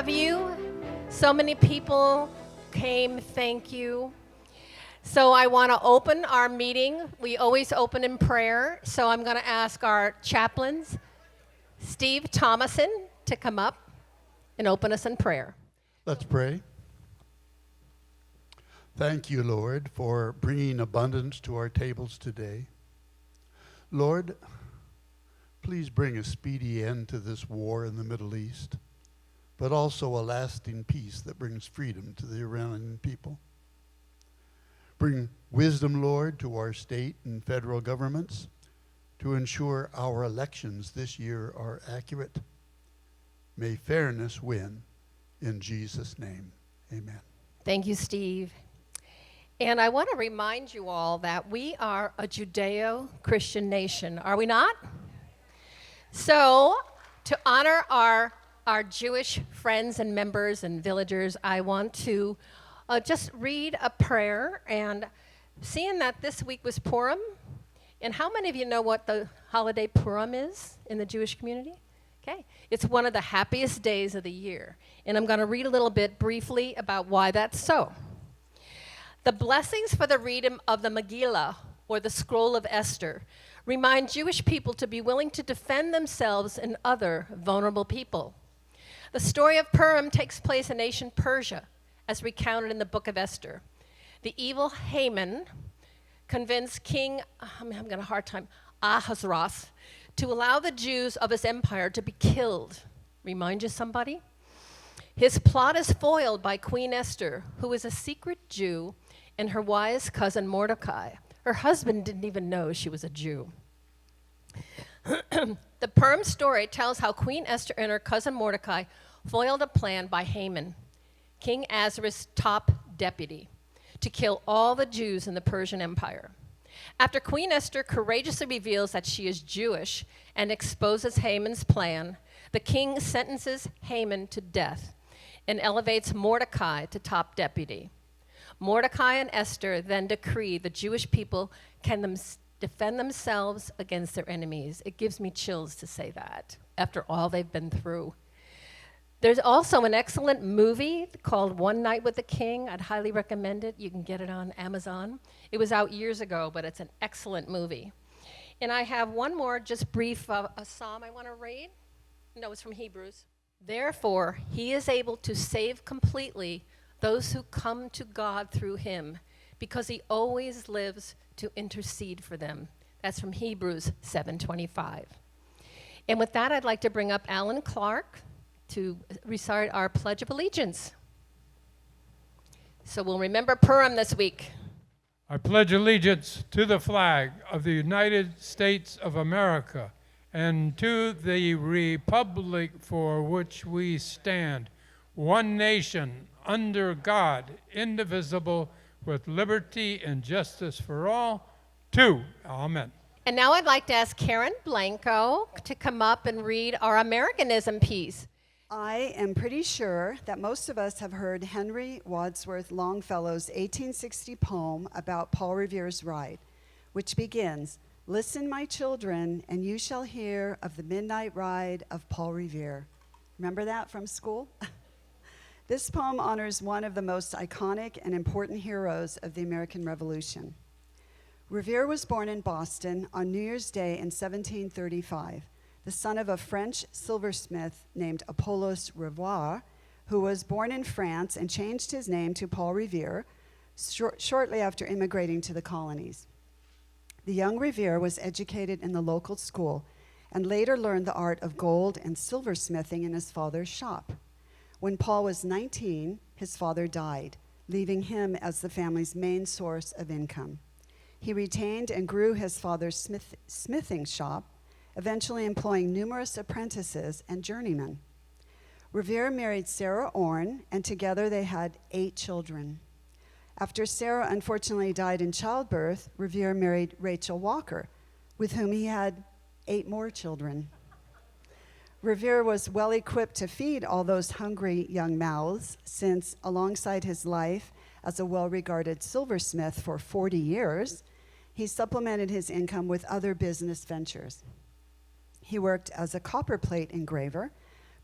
have you. So many people came, thank you. So I want to open our meeting. We always open in prayer. So I'm going to ask our chaplains, Steve Thomason, to come up and open us in prayer. Let's pray. Thank you, Lord, for bringing abundance to our tables today. Lord, please bring a speedy end to this war in the Middle East, but also a lasting peace that brings freedom to the Iranian people. Bring wisdom, Lord, to our state and federal governments to ensure our elections this year are accurate. May fairness win. In Jesus' name, amen. Thank you, Steve. And I want to remind you all that we are a Judeo-Christian nation, are we not? So, to honor our Jewish friends and members and villagers, I want to just read a prayer. And seeing that this week was Purim, and how many of you know what the holiday Purim is in the Jewish community? Okay, it's one of the happiest days of the year. And I'm going to read a little bit briefly about why that's so. The blessings for the reading of the Megillah, or the scroll of Esther, remind Jewish people to be willing to defend themselves and other vulnerable people. The story of Purim takes place in ancient Persia, as recounted in the book of Esther. The evil Haman convinced King, I'm having a hard time, Ahasuerus, to allow the Jews of his empire to be killed. Remind you somebody? His plot is foiled by Queen Esther, who is a secret Jew, and her wise cousin Mordecai. Her husband didn't even know she was a Jew. The Purim story tells how Queen Esther and her cousin Mordecai foiled a plan by Haman, King Ahasuerus' top deputy, to kill all the Jews in the Persian Empire. After Queen Esther courageously reveals that she is Jewish and exposes Haman's plan, the king sentences Haman to death and elevates Mordecai to top deputy. Mordecai and Esther then decree the Jewish people can defend themselves against their enemies. It gives me chills to say that after all they've been through. There's also an excellent movie called One Night with the King. I'd highly recommend it. You can get it on Amazon. It was out years ago, but it's an excellent movie. And I have one more just brief a psalm I want to read. No, it's from Hebrews. Therefore, he is able to save completely those who come to God through him, because he always lives to intercede for them. That's from Hebrews 7:25. And with that, I'd like to bring up Alan Clark to recite our Pledge of Allegiance. So we'll remember Purim this week. I pledge allegiance to the flag of the United States of America and to the republic for which we stand, one nation, under God, indivisible, with liberty and justice for all. Amen. And now I'd like to ask Karen Bianco to come up and read our Americanism piece. I am pretty sure that most of us have heard Henry Wadsworth Longfellow's 1860 poem about Paul Revere's ride, which begins, "Listen, my children, and you shall hear of the midnight ride of Paul Revere." Remember that from school? This poem honors one of the most iconic and important heroes of the American Revolution. Revere was born in Boston on New Year's Day in 1735. The son of a French silversmith named Apollos Revoir, who was born in France and changed his name to Paul Revere shortly after immigrating to the colonies. The young Revere was educated in the local school and later learned the art of gold and silversmithing in his father's shop. When Paul was 19, his father died, leaving him as the family's main source of income. He retained and grew his father's smithing shop, eventually employing numerous apprentices and journeymen. Revere married Sarah Orne, and together they had 8 children. After Sarah unfortunately died in childbirth, Revere married Rachel Walker, with whom he had 8 more children. Revere was well equipped to feed all those hungry young mouths, since alongside his life as a well-regarded silversmith for 40 years, he supplemented his income with other business ventures. He worked as a copperplate engraver,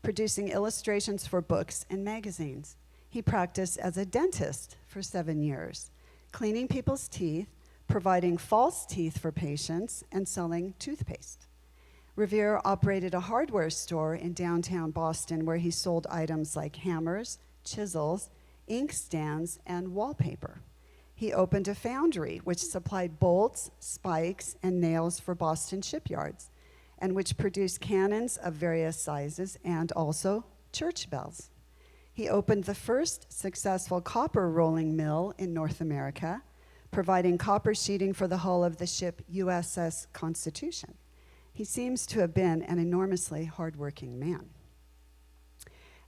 producing illustrations for books and magazines. He practiced as a dentist for 7 years, cleaning people's teeth, providing false teeth for patients, and selling toothpaste. Revere operated a hardware store in downtown Boston where he sold items like hammers, chisels, ink stands, and wallpaper. He opened a foundry which supplied bolts, spikes, and nails for Boston shipyards, and which produced cannons of various sizes and also church bells. He opened the first successful copper rolling mill in North America, providing copper sheeting for the hull of the ship USS Constitution. He seems to have been an enormously hardworking man.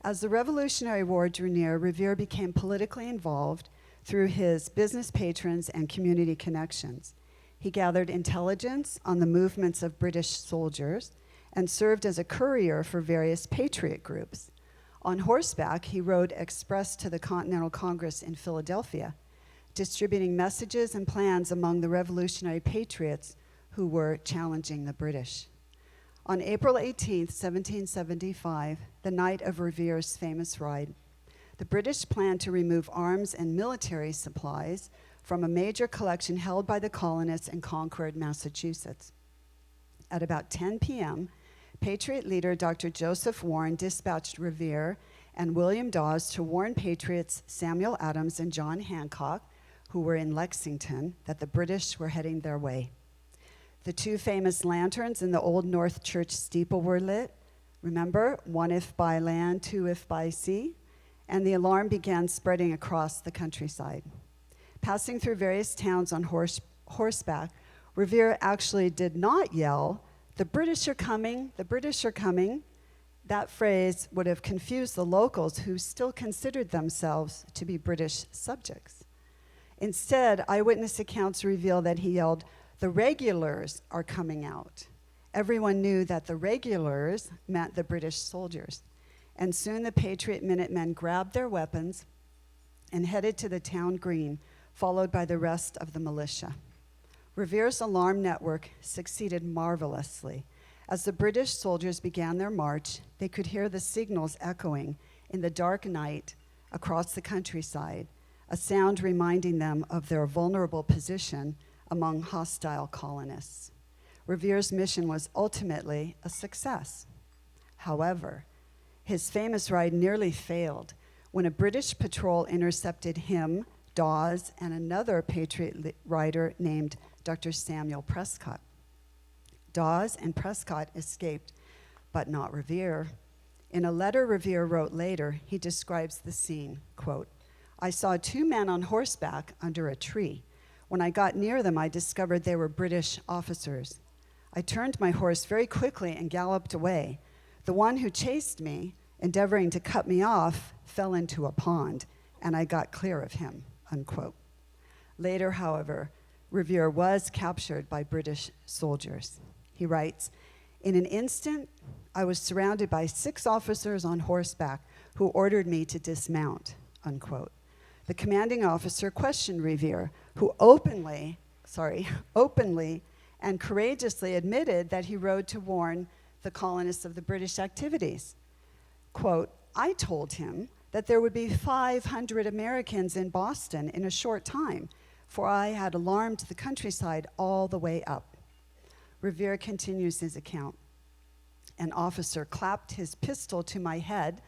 As the Revolutionary War drew near, Revere became politically involved through his business patrons and community connections. He gathered intelligence on the movements of British soldiers and served as a courier for various patriot groups. On horseback, he rode express to the Continental Congress in Philadelphia, distributing messages and plans among the revolutionary patriots who were challenging the British. On April 18, 1775, the night of Revere's famous ride, the British planned to remove arms and military supplies from a major collection held by the colonists in Concord, Massachusetts. At about 10 p.m., Patriot leader Dr. Joseph Warren dispatched Revere and William Dawes to warn patriots Samuel Adams and John Hancock, who were in Lexington, that the British were heading their way. The two famous lanterns in the Old North Church steeple were lit. Remember, one if by land, two if by sea. And the alarm began spreading across the countryside. Passing through various towns on horseback, Revere actually did not yell, "The British are coming, the British are coming." That phrase would have confused the locals who still considered themselves to be British subjects. Instead, eyewitness accounts reveal that he yelled, "The regulars are coming out." Everyone knew that the regulars meant the British soldiers. And soon the Patriot Minutemen grabbed their weapons and headed to the town green, followed by the rest of the militia. Revere's alarm network succeeded marvelously. As the British soldiers began their march, they could hear the signals echoing in the dark night across the countryside, a sound reminding them of their vulnerable position among hostile colonists. Revere's mission was ultimately a success. However, his famous ride nearly failed when a British patrol intercepted him, Dawes, and another Patriot rider named Dr. Samuel Prescott. Dawes and Prescott escaped, but not Revere. In a letter Revere wrote later, he describes the scene, quote, "I saw two men on horseback under a tree. When I got near them, I discovered they were British officers. I turned my horse very quickly and galloped away. The one who chased me, endeavoring to cut me off, fell into a pond, and I got clear of him," unquote. Later, however, Revere was captured by British soldiers. He writes, "In an instant, I was surrounded by 6 officers on horseback who ordered me to dismount," unquote. The commanding officer questioned Revere, who openly and courageously admitted that he rode to warn the colonists of the British activities. Quote, "I told him that there would be 500 Americans in Boston in a short time, for I had alarmed the countryside all the way up." Revere continues his account. "An officer clapped his pistol to my head,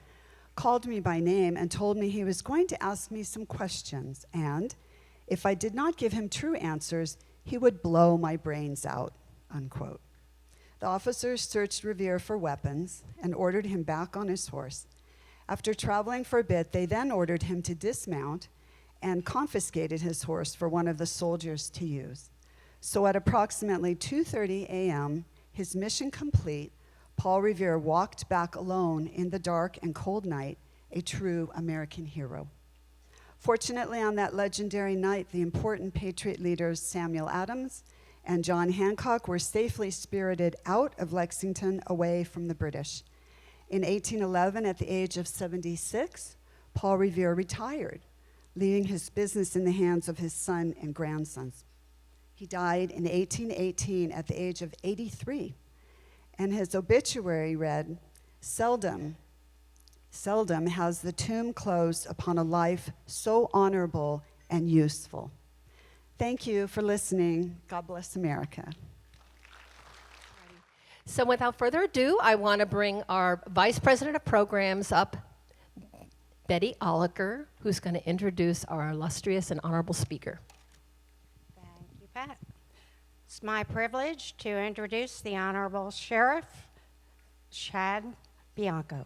called me by name, and told me he was going to ask me some questions, and if I did not give him true answers, he would blow my brains out," unquote. The officers searched Revere for weapons and ordered him back on his horse. After traveling for a bit, they then ordered him to dismount and confiscated his horse for one of the soldiers to use. So at approximately 2:30 a.m., his mission complete, Paul Revere walked back alone in the dark and cold night, a true American hero. Fortunately, on that legendary night, the important Patriot leaders Samuel Adams and John Hancock were safely spirited out of Lexington away from the British. In 1811, at the age of 76, Paul Revere retired, leaving his business in the hands of his son and grandsons. He died in 1818 at the age of 83, and his obituary read, "Seldom Seldom has the tomb closed upon a life so honorable and useful. Thank you for listening. God bless America. So without further ado, I want to bring our Vice President of Programs up, Betty Oliker, who's going to introduce our illustrious and honorable speaker. Thank you, Pat. It's my privilege to introduce the Honorable Sheriff Chad Bianco.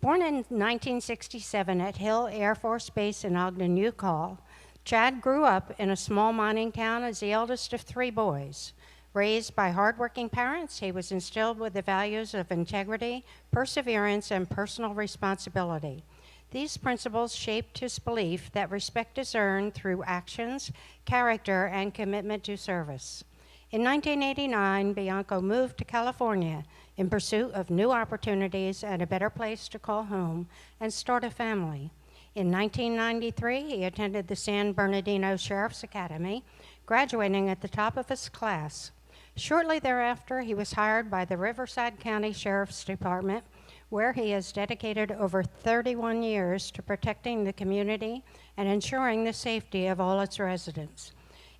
Born in 1967 at Hill Air Force Base in Ogden, Utah, Chad grew up in a small mining town as the eldest of 3 boys. Raised by hardworking parents, he was instilled with the values of integrity, perseverance, and personal responsibility. These principles shaped his belief that respect is earned through actions, character, and commitment to service. In 1989, Bianco moved to California in pursuit of new opportunities and a better place to call home and start a family. In 1993, he attended the San Bernardino Sheriff's Academy, graduating at the top of his class. Shortly thereafter, he was hired by the Riverside County Sheriff's Department, where he has dedicated over 31 years to protecting the community and ensuring the safety of all its residents.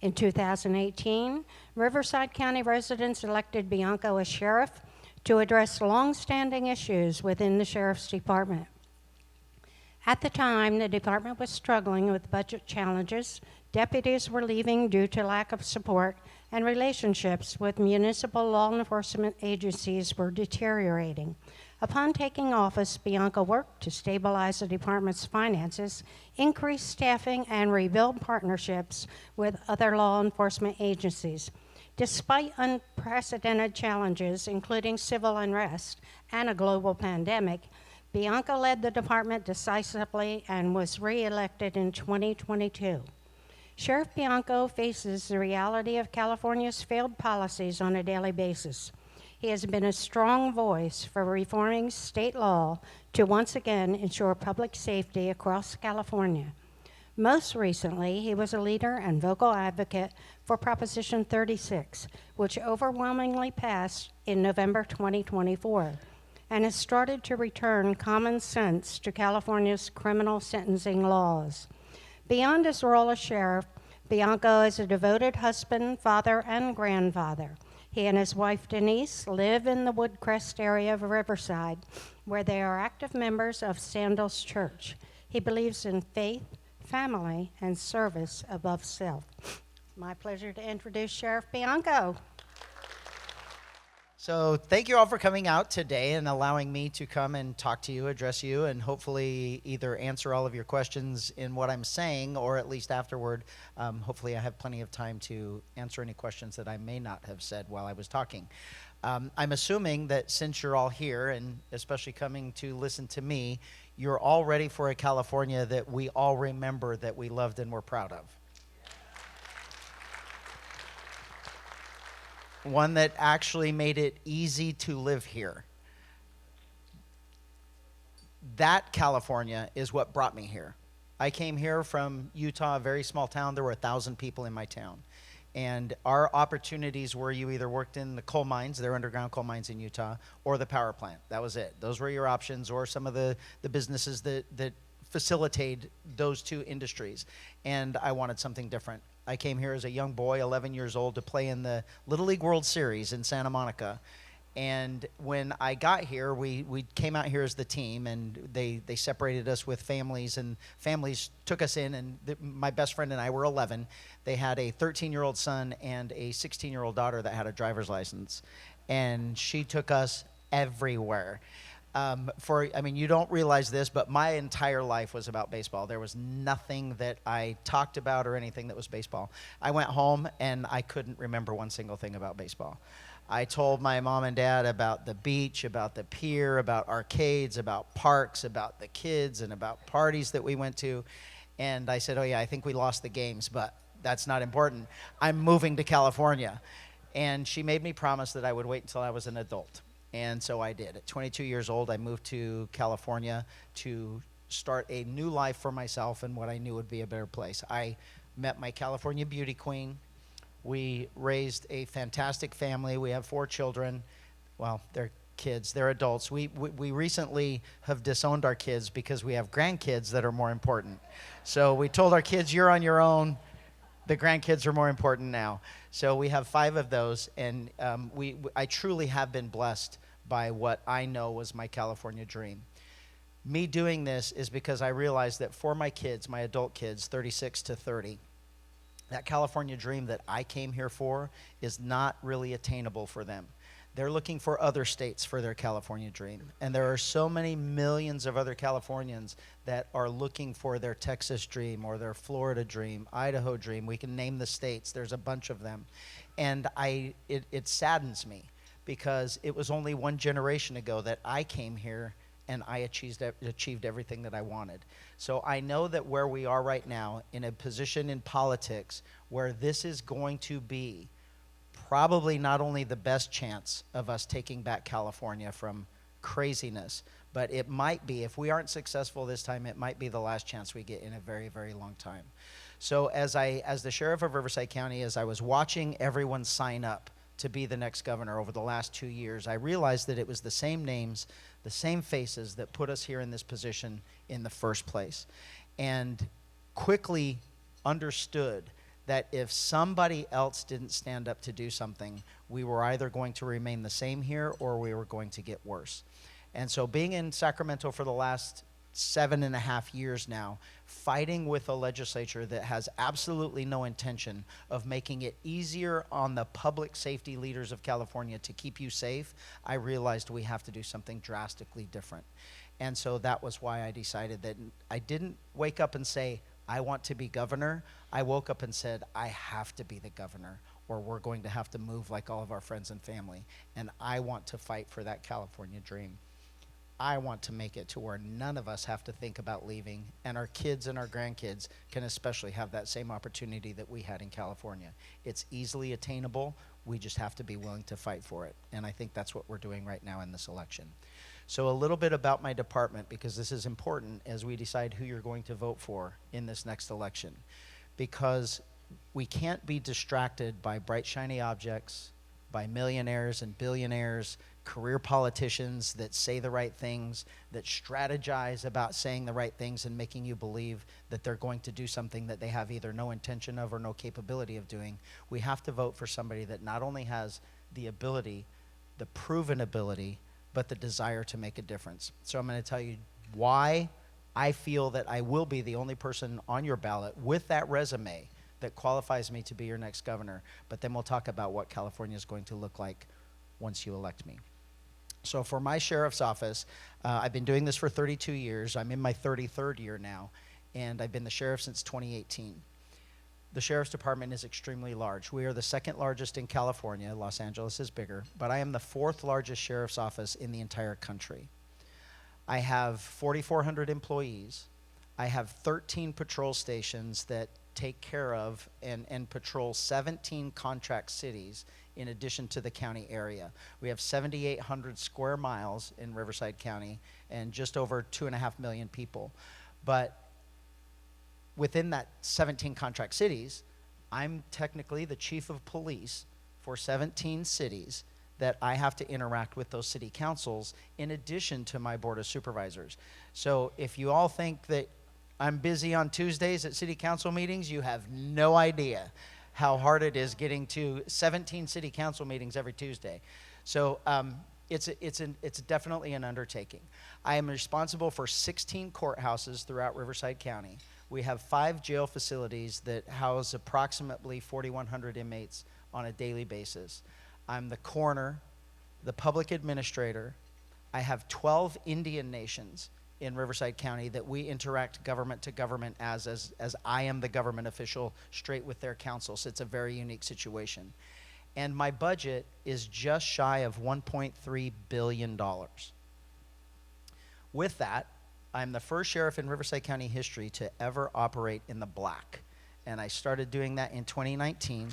In 2018, Riverside County residents elected Bianco as sheriff to address long-standing issues within the Sheriff's Department. At the time, the department was struggling with budget challenges, deputies were leaving due to lack of support, and relationships with municipal law enforcement agencies were deteriorating. Upon taking office, Bianco worked to stabilize the department's finances, increase staffing, and rebuild partnerships with other law enforcement agencies. Despite unprecedented challenges, including civil unrest and a global pandemic, Bianco led the department decisively and was re-elected in 2022. Sheriff Bianco faces the reality of California's failed policies on a daily basis. He has been a strong voice for reforming state law to once again ensure public safety across California. Most recently, he was a leader and vocal advocate for Proposition 36, which overwhelmingly passed in November 2024, and has started to return common sense to California's criminal sentencing laws. Beyond his role as sheriff, Bianco is a devoted husband, father, and grandfather. He and his wife, Denise, live in the Woodcrest area of Riverside, where they are active members of Sandals Church. He believes in faith, family, and service above self. My pleasure to introduce Sheriff Bianco. So thank you all for coming out today and allowing me to come and talk to you, address you, and hopefully either answer all of your questions in what I'm saying or at least afterward. Hopefully I have plenty of time to answer any questions that I may not have said while I was talking. I'm assuming that since you're all here, and especially coming to listen to me, you're all ready for a California that we all remember, that we loved and were proud of. One that actually made it easy to live here. That California is what brought me here. I came here from Utah, a very small town. There were 1,000 people in my town. And our opportunities were you either worked in the coal mines, they're underground coal mines in Utah, or the power plant. That was it. Those were your options, or some of the businesses that facilitate those two industries. And I wanted something different. I came here as a young boy, 11 years old, to play in the Little League World Series in Santa Monica. And when I got here, we came out here as the team, and they separated us with families, and families took us in, and my best friend and I were 11. They had a 13-year-old son and a 16-year-old daughter that had a driver's license, and she took us everywhere. You don't realize this, but my entire life was about baseball. There was nothing that I talked about or anything that was baseball. I went home and I couldn't remember one single thing about baseball. I told my mom and dad about the beach, about the pier, about arcades, about parks, about the kids, and about parties that we went to. And I said, oh yeah, I think we lost the games, but that's not important. I'm moving to California. And she made me promise that I would wait until I was an adult. And so I did. At 22 years old, I moved to California to start a new life for myself in what I knew would be a better place. I met my California beauty queen. We raised a fantastic family. We have 4 children. Well, they're kids. They're adults. We recently have disowned our kids because we have grandkids that are more important. So we told our kids, you're on your own. The grandkids are more important now. So we have 5 of those, and I truly have been blessed by what I know was my California dream. Me doing this is because I realized that for my kids, my adult kids, 36 to 30, that California dream that I came here for is not really attainable for them. They're looking for other states for their California dream. And there are so many millions of other Californians that are looking for their Texas dream or their Florida dream, Idaho dream. We can name the states. There's a bunch of them. And it saddens me because it was only one generation ago that I came here and I achieved everything that I wanted. So I know that where we are right now, in a position in politics where this is going to be probably not only the best chance of us taking back California from craziness, but it might be, if we aren't successful this time, it might be the last chance we get in a very, very long time. So as the sheriff of Riverside County, as I was watching everyone sign up to be the next governor over the last 2 years, I realized that it was the same names, the same faces that put us here in this position in the first place. And quickly understood that if somebody else didn't stand up to do something, we were either going to remain the same here or we were going to get worse. And so being in Sacramento for the last 7.5 years now, fighting with a legislature that has absolutely no intention of making it easier on the public safety leaders of California to keep you safe, I realized we have to do something drastically different. And so that was why I decided that I didn't wake up and say, I want to be governor. I woke up and said, I have to be the governor, or we're going to have to move like all of our friends and family. And I want to fight for that California dream. I want to make it to where none of us have to think about leaving, and our kids and our grandkids can especially have that same opportunity that we had in California. It's easily attainable. We just have to be willing to fight for it. And I think that's what we're doing right now in this election. So a little bit about my department, because this is important as we decide who you're going to vote for in this next election. Because we can't be distracted by bright, shiny objects, by millionaires and billionaires, career politicians that say the right things, that strategize about saying the right things and making you believe that they're going to do something that they have either no intention of or no capability of doing. We have to vote for somebody that not only has the ability, the proven ability, but the desire to make a difference. So I'm going to tell you why I feel that I will be the only person on your ballot with that resume that qualifies me to be your next governor. But then we'll talk about what California is going to look like once you elect me. So for my sheriff's office, I've been doing this for 32 years. I'm in my 33rd year now, and I've been the sheriff since 2018. The sheriff's department is extremely large. We are the second largest in California. Los Angeles is bigger, but I am the 4th largest sheriff's office in the entire country. I have 4,400 employees. I have 13 patrol stations that take care of and patrol 17 contract cities in addition to the county area. We have 7,800 square miles in Riverside County and just over 2.5 million people. But within that 17 contract cities, I'm technically the chief of police for 17 cities that I have to interact with those city councils in addition to my board of supervisors. So if you all think that I'm busy on Tuesdays at city council meetings, you have no idea how hard it is getting to 17 city council meetings every Tuesday. So it's definitely an undertaking. I am responsible for 16 courthouses throughout Riverside County. We have 5 jail facilities that house approximately 4,100 inmates on a daily basis. I'm the coroner, the public administrator. I have 12 Indian nations in Riverside County that we interact government to government as I am the government official straight with their council. So it's a very unique situation. And my budget is just shy of $1.3 billion. With that, I'm the first sheriff in Riverside County history to ever operate in the black. And I started doing that in 2019.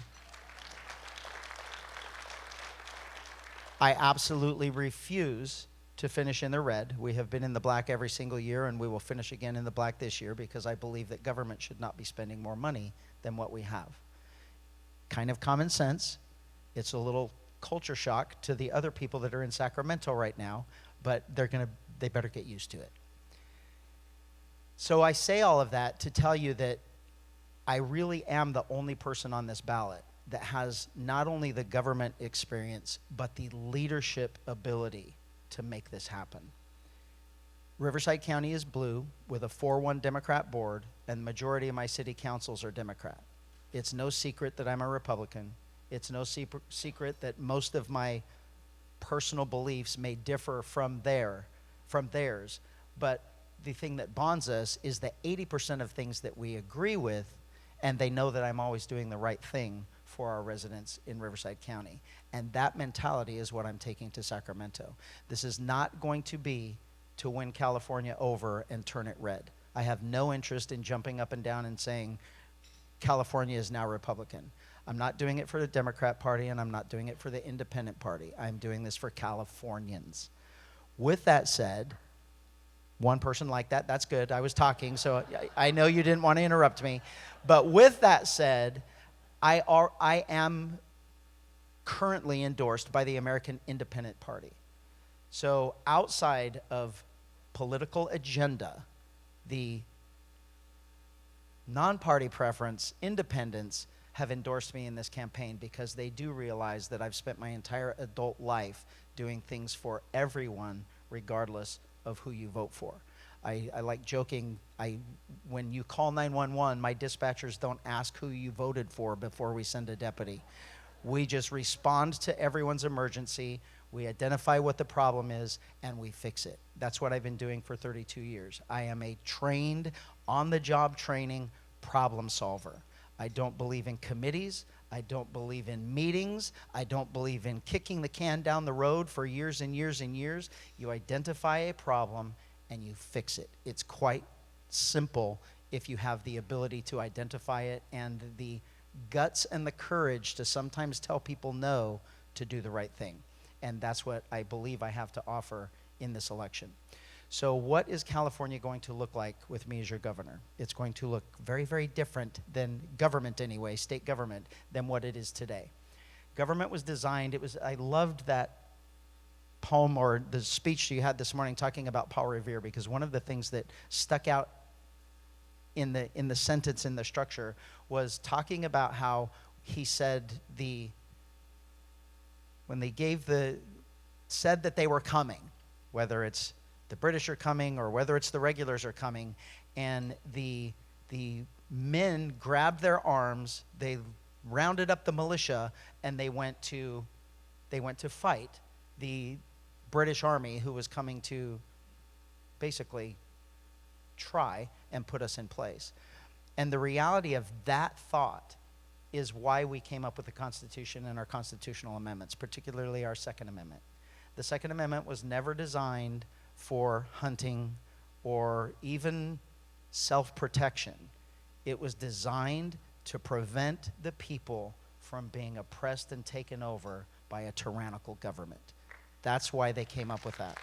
I absolutely refuse to finish in the red. We have been in the black every single year, and we will finish again in the black this year because I believe that government should not be spending more money than what we have. Kind of common sense. It's a little culture shock to the other people that are in Sacramento right now, but they better get used to it. So I say all of that to tell you that I really am the only person on this ballot that has not only the government experience, but the leadership ability to make this happen. Riverside County is blue with a 4-1 Democrat board, and the majority of my city councils are Democrat. It's no secret that I'm a Republican. It's no secret that most of my personal beliefs may differ from theirs, but the thing that bonds us is that 80% of things that we agree with, and they know that I'm always doing the right thing for our residents in Riverside County. And that mentality is what I'm taking to Sacramento. This is not going to be to win California over and turn it red. I have no interest in jumping up and down and saying California is now Republican. I'm not doing it for the Democrat Party, and I'm not doing it for the Independent Party. I'm doing this for Californians. With that said, one person like that, that's good. I was talking, so I know you didn't want to interrupt me. But with that said, I am currently endorsed by the American Independent Party. So outside of political agenda, the non-party preference, independents, have endorsed me in this campaign because they do realize that I've spent my entire adult life doing things for everyone, regardless of who you vote for. I like joking, when you call 911, my dispatchers don't ask who you voted for before we send a deputy. We just respond to everyone's emergency, we identify what the problem is, and we fix it. That's what I've been doing for 32 years. I am a trained, on-the-job training problem solver. I don't believe in committees. I don't believe in meetings. I don't believe in kicking the can down the road for years and years and years. You identify a problem and you fix it. It's quite simple if you have the ability to identify it and the guts and the courage to sometimes tell people no to do the right thing. And that's what I believe I have to offer in this election. So what is California going to look like with me as your governor? It's going to look very, very different than government anyway, state government, than what it is today. Government was designed, I loved that poem or the speech you had this morning talking about Paul Revere, because one of the things that stuck out in the sentence, in the structure, was talking about how he said when they said that they were coming, whether it's the British are coming or whether it's the regulars are coming, and the men grabbed their arms, they rounded up the militia, and they went to fight the British army who was coming to basically try and put us in place. And the reality of that thought is why we came up with the Constitution and our constitutional amendments, particularly our Second Amendment. The Second Amendment was never designed for hunting or even self-protection. It was designed to prevent the people from being oppressed and taken over by a tyrannical government. That's why they came up with that.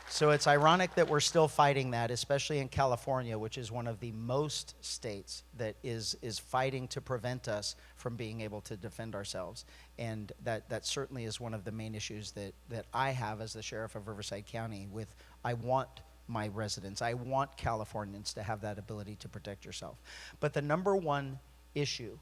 So it's ironic that we're still fighting that, especially in California, which is one of the most states that is fighting to prevent us from being able to defend ourselves. And that certainly is one of the main issues that I have as the sheriff of Riverside County with, I want my residents, I want Californians to have that ability to protect yourself. But the number one issue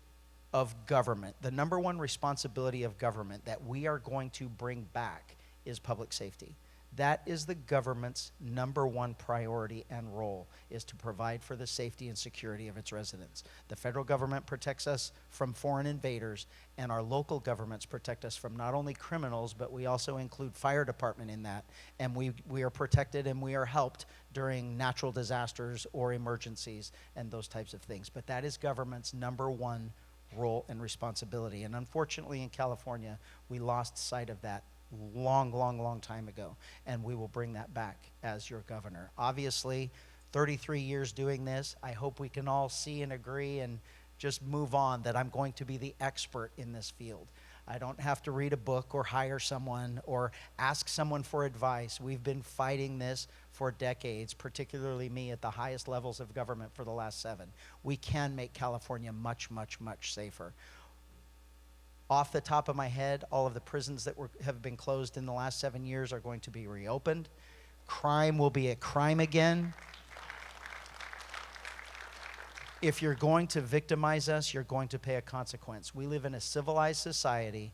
of government, the number one responsibility of government that we are going to bring back is public safety. That is the government's number one priority and role, is to provide for the safety and security of its residents. The federal government protects us from foreign invaders, and our local governments protect us from not only criminals, but we also include fire department in that. And we are protected and we are helped during natural disasters or emergencies and those types of things. But that is government's number one role and responsibility. And unfortunately in California, we lost sight of that long time ago, and we will bring that back as your governor. Obviously, 33 years doing this, I hope we can all see and agree and just move on that I'm going to be the expert in this field. I don't have to read a book or hire someone or ask someone for advice. We've been fighting this for decades, particularly me at the highest levels of government for the last 7. We can make California much safer. Off the top of my head, all of the prisons that have been closed in the last 7 years are going to be reopened. Crime will be a crime again. If you're going to victimize us, you're going to pay a consequence. We live in a civilized society.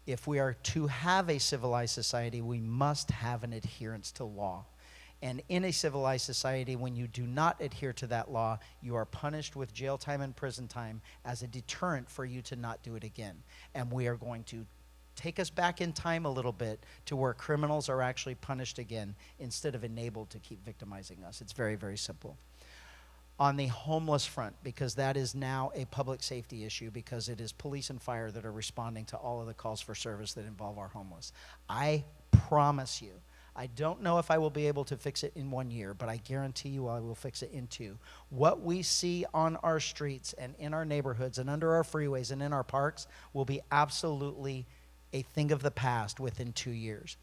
If we are to have a civilized society, we must have an adherence to law. And in a civilized society, when you do not adhere to that law, you are punished with jail time and prison time as a deterrent for you to not do it again. And we are going to take us back in time a little bit to where criminals are actually punished again instead of enabled to keep victimizing us. It's very, very simple. On the homeless front, because that is now a public safety issue, because it is police and fire that are responding to all of the calls for service that involve our homeless. I promise you, I don't know if I will be able to fix it in 1 year, but I guarantee you I will fix it in 2. What we see on our streets and in our neighborhoods and under our freeways and in our parks will be absolutely a thing of the past within 2 years.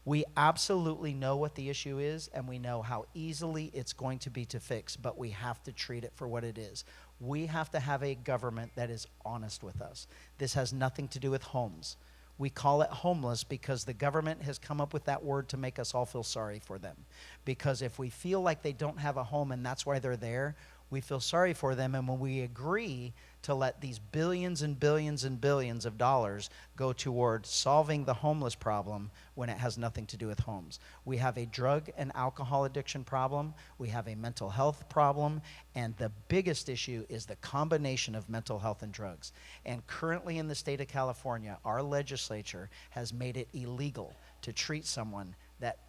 We absolutely know what the issue is, and we know how easily it's going to be to fix, but we have to treat it for what it is. We have to have a government that is honest with us. This has nothing to do with homes. We call it homeless because the government has come up with that word to make us all feel sorry for them. Because if we feel like they don't have a home and that's why they're there, we feel sorry for them, and when we agree to let these billions and billions and billions of dollars go toward solving the homeless problem when it has nothing to do with homes. We have a drug and alcohol addiction problem, we have a mental health problem, and the biggest issue is the combination of mental health and drugs. And currently in the state of California, our legislature has made it illegal to treat someone that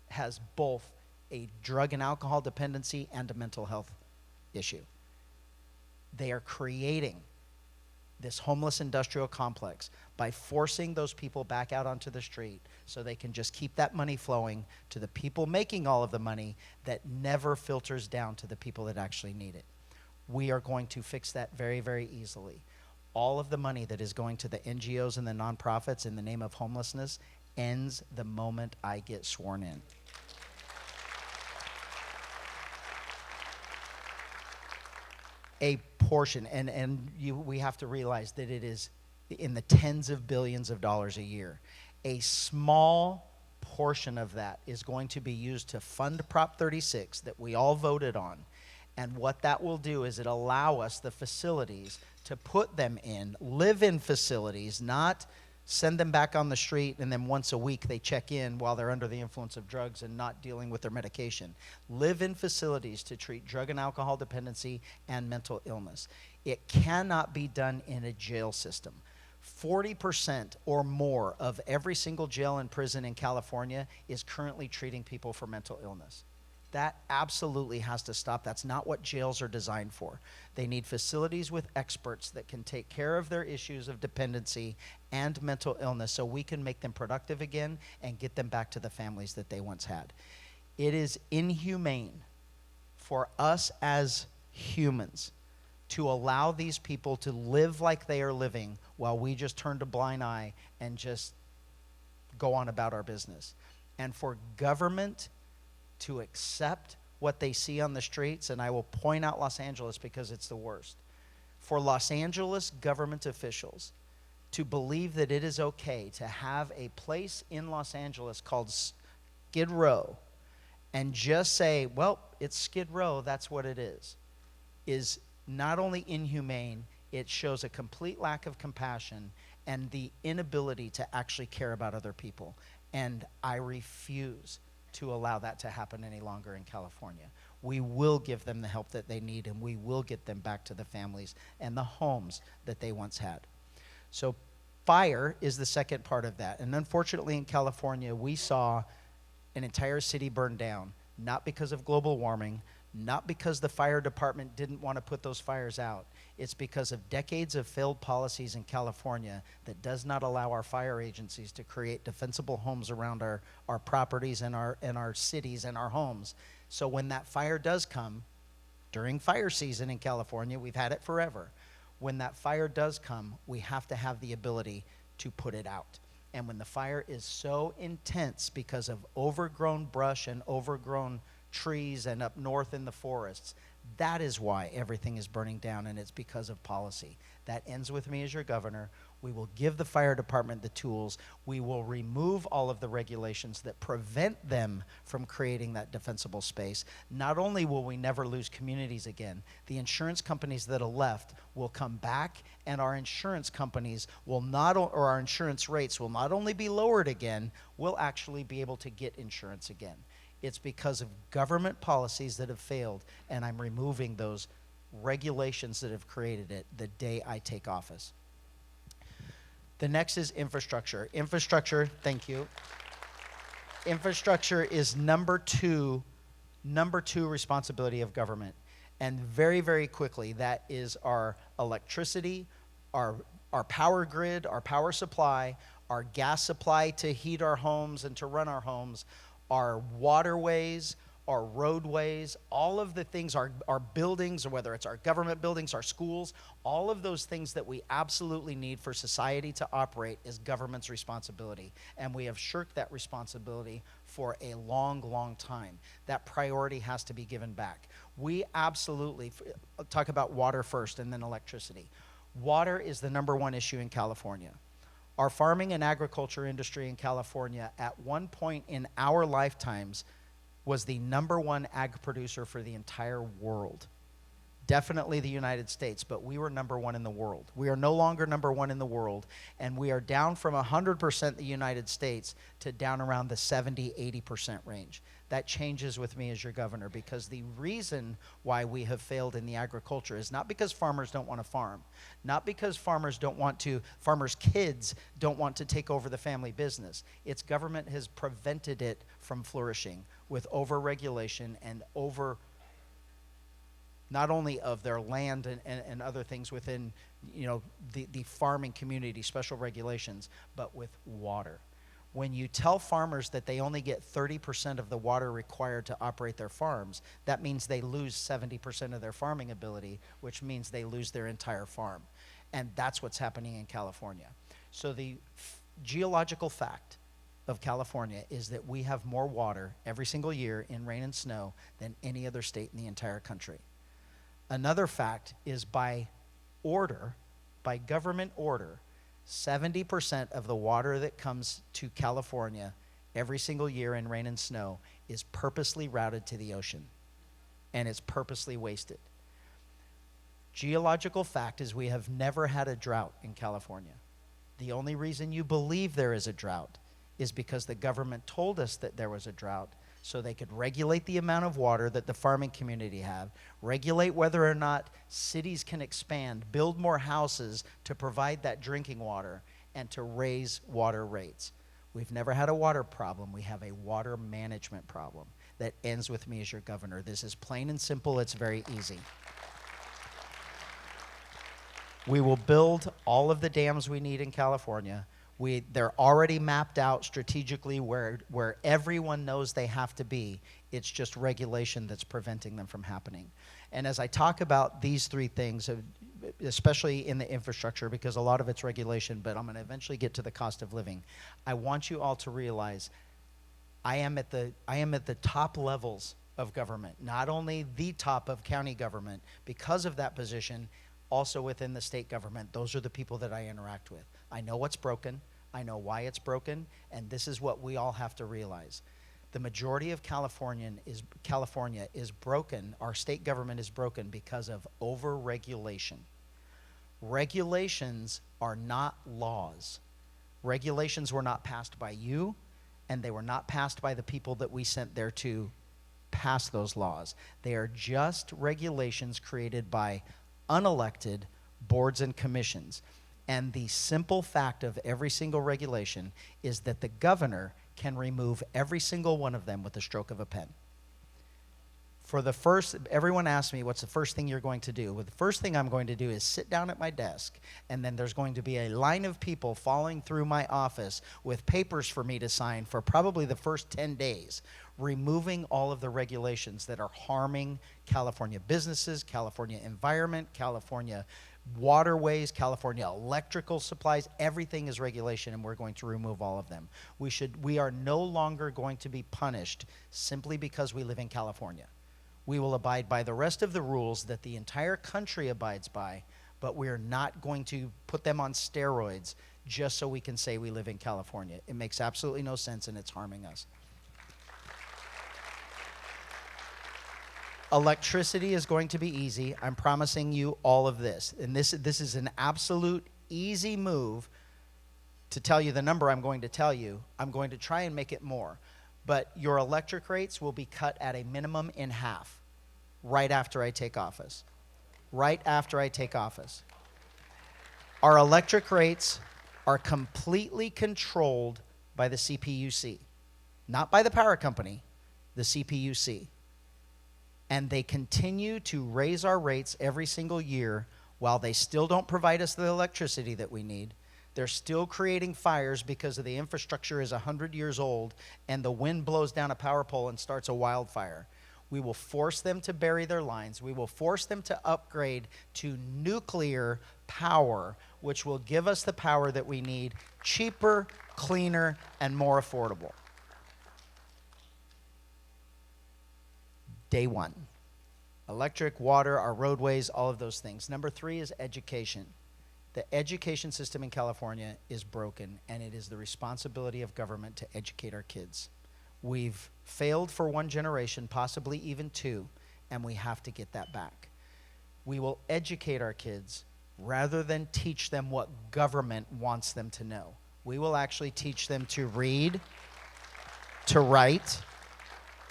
has both a drug and alcohol dependency and a mental health issue. They are creating this homeless industrial complex by forcing those people back out onto the street so they can just keep that money flowing to the people making all of the money that never filters down to the people that actually need it. We are going to fix that very, very easily. All of the money that is going to the NGOs and the nonprofits in the name of homelessness ends the moment I get sworn in. A portion, and we have to realize that it is in the tens of billions of dollars a year. A small portion of that is going to be used to fund Prop 36 that we all voted on. And what that will do is it allow us the facilities to put them in, live in facilities, not send them back on the street and then once a week they check in while they're under the influence of drugs and not dealing with their medication. Live in facilities to treat drug and alcohol dependency and mental illness. It cannot be done in a jail system. 40% or more of every single jail and prison in California is currently treating people for mental illness. That absolutely has to stop. That's not what jails are designed for. They need facilities with experts that can take care of their issues of dependency and mental illness so we can make them productive again and get them back to the families that they once had. It is inhumane for us as humans to allow these people to live like they are living while we just turn a blind eye and just go on about our business. And for government to accept what they see on the streets, and I will point out Los Angeles because it's the worst. For Los Angeles government officials to believe that it is okay to have a place in Los Angeles called Skid Row and just say, well, it's Skid Row, that's what it is not only inhumane, it shows a complete lack of compassion and the inability to actually care about other people. And I refuse to allow that to happen any longer in California. We will give them the help that they need, and we will get them back to the families and the homes that they once had. So fire is the second part of that. And unfortunately in California, we saw an entire city burn down, not because of global warming, not because the fire department didn't want to put those fires out. It's because of decades of failed policies in California that does not allow our fire agencies to create defensible homes around our properties and our cities and our homes. So when that fire does come, during fire season in California, we've had it forever. When that fire does come, we have to have the ability to put it out. And when the fire is so intense because of overgrown brush and overgrown trees and up north in the forests, That is why everything is burning down, and it's because of policy. That ends with me as your governor. We will give the fire department the tools. We will remove all of the regulations that prevent them from creating that defensible space. Not only will we never lose communities again, the insurance companies that are left will come back, and our insurance companies will not, or our insurance rates will not only be lowered again, we'll actually be able to get insurance again. It's because of government policies that have failed, and I'm removing those regulations that have created it the day I take office. The next is infrastructure. Infrastructure, thank you. Infrastructure is number two responsibility of government. And very, very quickly, that is our electricity, our power grid, our power supply, our gas supply to heat our homes and to run our homes, our waterways, our roadways, all of the things, our buildings, or whether it's our government buildings, our schools, all of those things that we absolutely need for society to operate is government's responsibility. And we have shirked that responsibility for a long, long time. That priority has to be given back. We absolutely, I'll talk about water first and then electricity. Water is the number one issue in California. Our farming and agriculture industry in California at one point in our lifetimes was the number one ag producer for the entire world. Definitely the United States, but we were number one in the world. We are no longer number one in the world, and we are down from 100% the United States to down around the 70-80% range. That changes with me as your governor, because the reason why we have failed in the agriculture is not because farmers don't want to farm, not because farmers' kids don't want to take over the family business. It's government has prevented it from flourishing with over-regulation and over not only of their land and other things within, the farming community, special regulations, but with water. When you tell farmers that they only get 30% of the water required to operate their farms, that means they lose 70% of their farming ability, which means they lose their entire farm. And that's what's happening in California. So the geological fact of California is that we have more water every single year in rain and snow than any other state in the entire country. Another fact is by government order, 70% of the water that comes to California every single year in rain and snow is purposely routed to the ocean, and it's purposely wasted. Geological fact is we have never had a drought in California. The only reason you believe there is a drought is because the government told us that there was a drought, so they could regulate the amount of water that the farming community have, regulate whether or not cities can expand, build more houses to provide that drinking water, and to raise water rates. We've never had a water problem. We have a water management problem that ends with me as your governor. This is plain and simple. It's very easy. We will build all of the dams we need in California. They're already mapped out strategically where everyone knows they have to be. It's just regulation that's preventing them from happening. And as I talk about these three things, especially in the infrastructure, because a lot of it's regulation, but I'm going to eventually get to the cost of living, I want you all to realize I am at the top levels of government, not only the top of county government, because of that position, also within the state government. Those are the people that I interact with. I know what's broken, I know why it's broken, and this is what we all have to realize. The majority of California is broken, our state government is broken because of over-regulation. Regulations are not laws. Regulations were not passed by you, and they were not passed by the people that we sent there to pass those laws. They are just regulations created by unelected boards and commissions. And the simple fact of every single regulation is that the governor can remove every single one of them with the stroke of a pen. Everyone asks me, what's the first thing you're going to do? Well, the first thing I'm going to do is sit down at my desk, and then there's going to be a line of people following through my office with papers for me to sign for probably the first 10 days, removing all of the regulations that are harming California businesses, California environment, California waterways, California electrical supplies. Everything is regulation, and we're going to remove all of them. We are no longer going to be punished simply because we live in California. We will abide by the rest of the rules that the entire country abides by, but we're not going to put them on steroids just so we can say we live in California. It makes absolutely no sense, and it's harming us. Electricity is going to be easy. I'm promising you all of this. And this is an absolute easy move to tell you the number I'm going to tell you. I'm going to try and make it more. But your electric rates will be cut at a minimum in half right after I take office. Right after I take office. Our electric rates are completely controlled by the CPUC. Not by the power company, the CPUC. And they continue to raise our rates every single year while they still don't provide us the electricity that we need. They're still creating fires because of the infrastructure is 100 years old and the wind blows down a power pole and starts a wildfire. We will force them to bury their lines. We will force them to upgrade to nuclear power, which will give us the power that we need, cheaper, cleaner, and more affordable. Day one. Electric, water, our roadways, all of those things. Number 3 is education. The education system in California is broken, and it is the responsibility of government to educate our kids. We've failed for one generation, possibly even 2, and we have to get that back. We will educate our kids rather than teach them what government wants them to know. We will actually teach them to read, to write,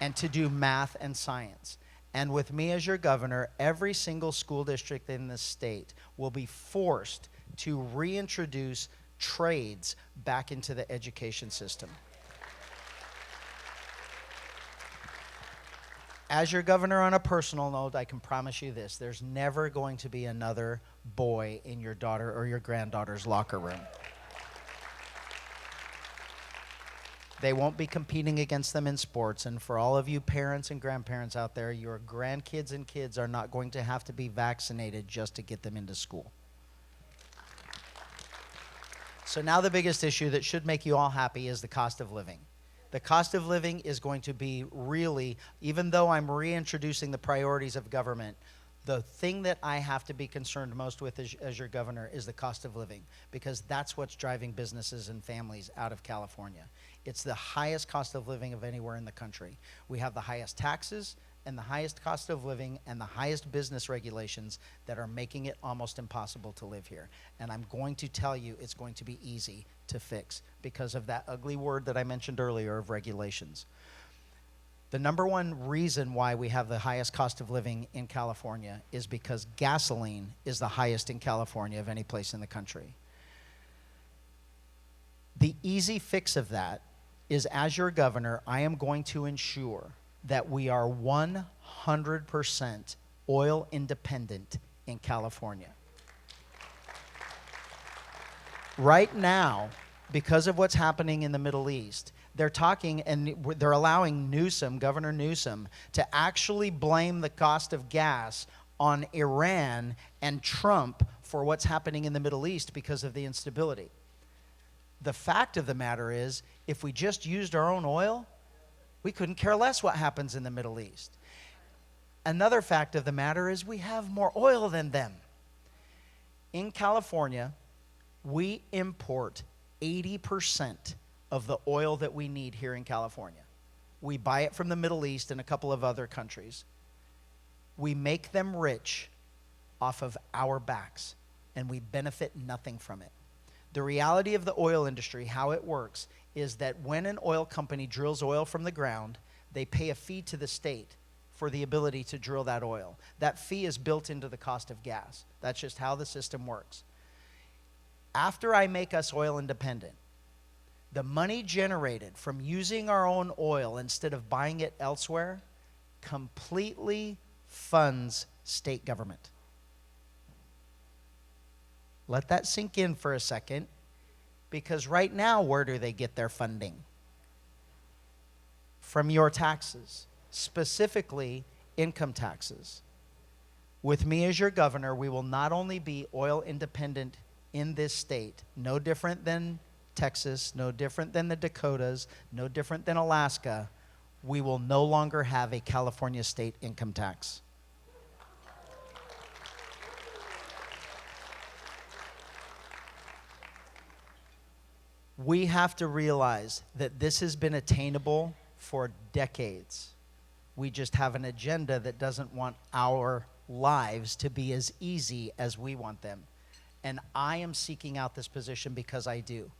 and to do math and science. And with me as your governor, every single school district in the state will be forced to reintroduce trades back into the education system. As your governor, on a personal note, I can promise you this: there's never going to be another boy in your daughter or your granddaughter's locker room. They won't be competing against them in sports. And for all of you parents and grandparents out there, your grandkids and kids are not going to have to be vaccinated just to get them into school. So now the biggest issue that should make you all happy is the cost of living. The cost of living is going to be really, even though I'm reintroducing the priorities of government, the thing that I have to be concerned most with as your governor is the cost of living, because that's what's driving businesses and families out of California. It's the highest cost of living of anywhere in the country. We have the highest taxes and the highest cost of living and the highest business regulations that are making it almost impossible to live here. And I'm going to tell you it's going to be easy to fix because of that ugly word that I mentioned earlier of regulations. The number one reason why we have the highest cost of living in California is because gasoline is the highest in California of any place in the country. The easy fix of that is, as your governor, I am going to ensure that we are 100% oil independent in California. Right now, because of what's happening in the Middle East, they're talking and they're allowing Newsom, Governor Newsom, to actually blame the cost of gas on Iran and Trump for what's happening in the Middle East because of the instability. The fact of the matter is, if we just used our own oil, we couldn't care less what happens in the Middle East. Another fact of the matter is we have more oil than them. In California, we import 80% of the oil that we need here in California. We buy it from the Middle East and a couple of other countries. We make them rich off of our backs, and we benefit nothing from it. The reality of the oil industry, how it works, is that when an oil company drills oil from the ground, they pay a fee to the state for the ability to drill that oil. That fee is built into the cost of gas. That's just how the system works. After I make us oil independent, the money generated from using our own oil instead of buying it elsewhere completely funds state government. Let that sink in for a second, because right now, where do they get their funding? From your taxes, specifically income taxes. With me as your governor, we will not only be oil independent in this state, no different than Texas, no different than the Dakotas, no different than Alaska. we will no longer have a California state income tax. We have to realize that this has been attainable for decades. We just have an agenda that doesn't want our lives to be as easy as we want them. And I am seeking out this position because I do.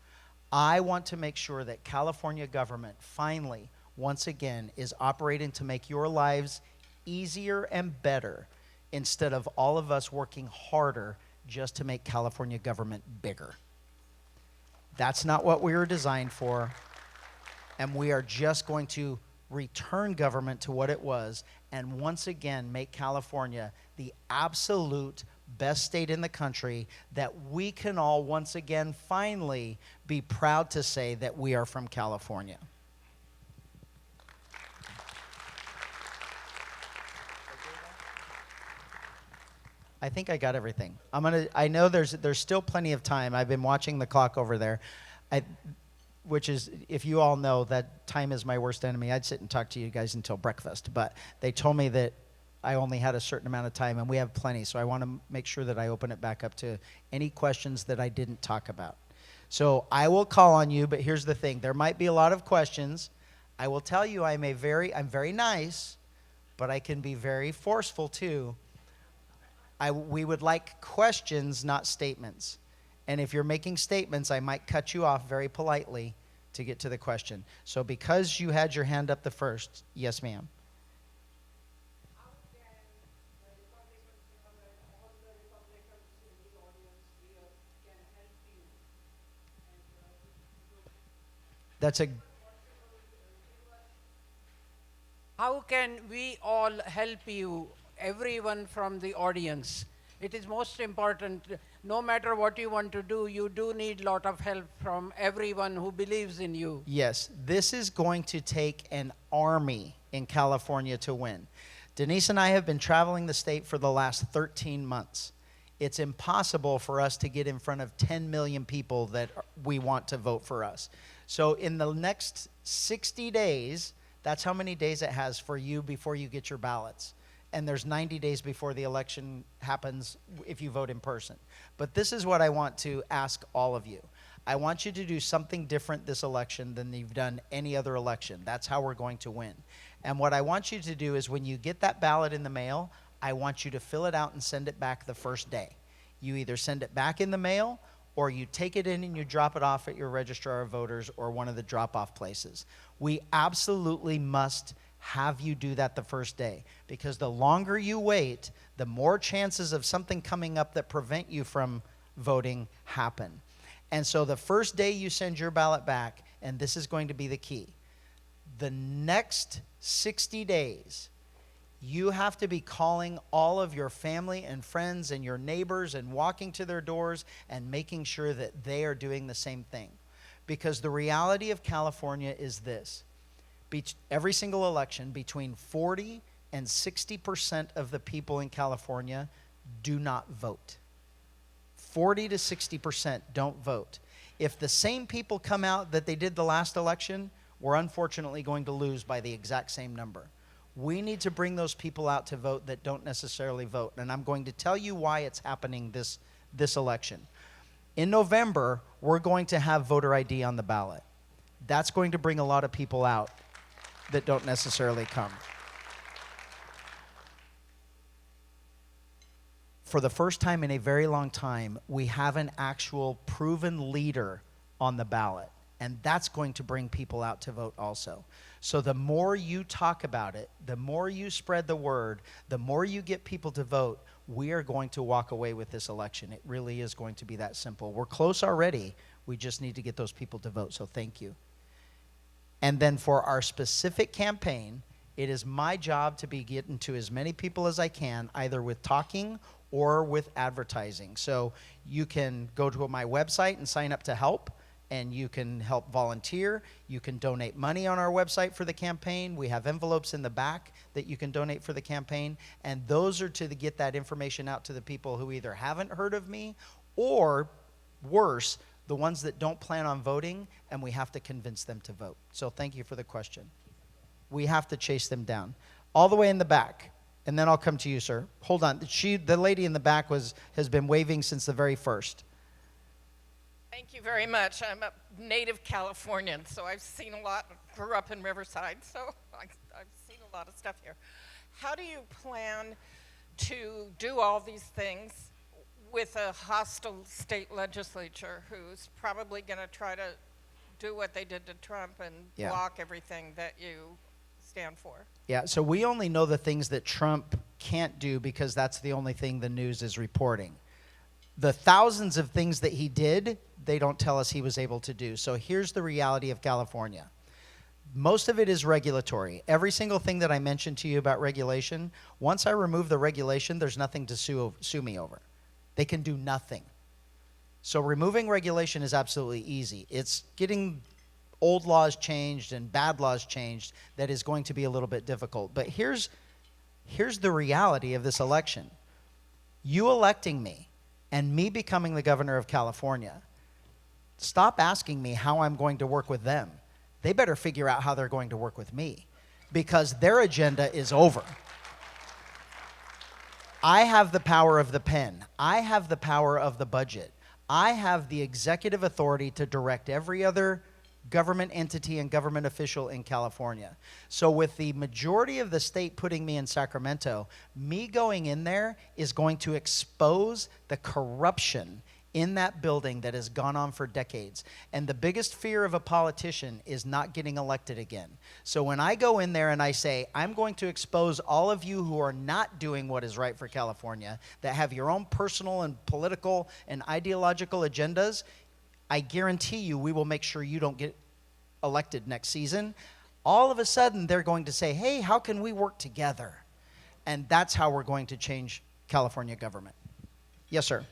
I want to make sure that California government finally, once again, is operating to make your lives easier and better instead of all of us working harder just to make California government bigger. That's not what we were designed for, and we are just going to return government to what it was and once again make California the absolute best state in the country that we can all once again finally be proud to say that we are from California. I think I got everything. I know there's still plenty of time. I've been watching the clock over there. Which is, if you all know, that time is my worst enemy. I'd sit and talk to you guys until breakfast, but they told me that I only had a certain amount of time, and we have plenty, so I want to make sure that I open it back up to any questions that I didn't talk about. So I will call on you, but here's the thing. There might be a lot of questions. I will tell you I'm very nice, but I can be very forceful too. We would like questions, not statements. And if you're making statements, I might cut you off very politely to get to the question. So because you had your hand up the first, yes, ma'am. That's a How can we all help you, everyone from the audience? It is most important, no matter what you want to do, you do need a lot of help from everyone who believes in you. yes. This is going to take an army in California to win. Denise and I have been traveling the state for the last 13 months. It's impossible for us to get in front of 10 million people that we want to vote for us. So in the next 60 days, that's how many days it has for you before you get your ballots. And there's 90 days before the election happens if you vote in person. But this is what I want to ask all of you. I want you to do something different this election than you've done any other election. That's how we're going to win. And what I want you to do is when you get that ballot in the mail, I want you to fill it out and send it back the first day. You either send it back in the mail or you take it in and you drop it off at your registrar of voters or one of the drop-off places. We absolutely must have you do that the first day, because the longer you wait, the more chances of something coming up that prevent you from voting happen. And so the first day you send your ballot back, and this is going to be the key, the next 60 days, you have to be calling all of your family and friends and your neighbors and walking to their doors and making sure that they are doing the same thing. Because the reality of California is this. Every single election, between 40 and 60% of the people in California do not vote. 40 to 60% don't vote. If the same people come out that they did the last election, we're unfortunately going to lose by the exact same number. We need to bring those people out to vote that don't necessarily vote. And I'm going to tell you why it's happening this election. In November, we're going to have voter ID on the ballot. That's going to bring a lot of people out that don't necessarily come. For the first time in a very long time, we have an actual proven leader on the ballot. And that's going to bring people out to vote also. So the more you talk about it, the more you spread the word, the more you get people to vote, we are going to walk away with this election. It really is going to be that simple. We're close already. We just need to get those people to vote. So thank you. And then for our specific campaign, it is my job to be getting to as many people as I can, either with talking or with advertising. So you can go to my website and sign up to help, and you can help volunteer. You can donate money on our website for the campaign. We have envelopes in the back that you can donate for the campaign, and those are to get that information out to the people who either haven't heard of me or, worse, the ones that don't plan on voting, and we have to convince them to vote. So thank you for the question. We have to chase them down. All the way in the back. And then I'll come to you, sir. Hold on. The lady in the back has been waving since the very first. Thank you very much. I'm a native Californian, so I've seen a lot, grew up in Riverside, so I've seen a lot of stuff here. How do you plan to do all these things with a hostile state legislature who's probably going to try to do what they did to Trump and Yeah. block everything that you stand for? Yeah, so we only know the things that Trump can't do because that's the only thing the news is reporting. The thousands of things that he did, they don't tell us he was able to do. So here's the reality of California. Most of it is regulatory. Every single thing that I mentioned to you about regulation, once I remove the regulation, there's nothing to sue me over. They can do nothing. So removing regulation is absolutely easy. It's getting old laws changed and bad laws changed that is going to be a little bit difficult. But here's the reality of this election. You electing me and me becoming the governor of California, stop asking me how I'm going to work with them. They better figure out how they're going to work with me because their agenda is over. I have the power of the pen. I have the power of the budget. I have the executive authority to direct every other government entity and government official in California. So with the majority of the state putting me in Sacramento, me going in there is going to expose the corruption in that building that has gone on for decades. And the biggest fear of a politician is not getting elected again. So when I go in there and I say, I'm going to expose all of you who are not doing what is right for California, that have your own personal and political and ideological agendas, I guarantee you we will make sure you don't get elected next season. All of a sudden, they're going to say, hey, how can we work together? And that's how we're going to change California government. Yes, sir.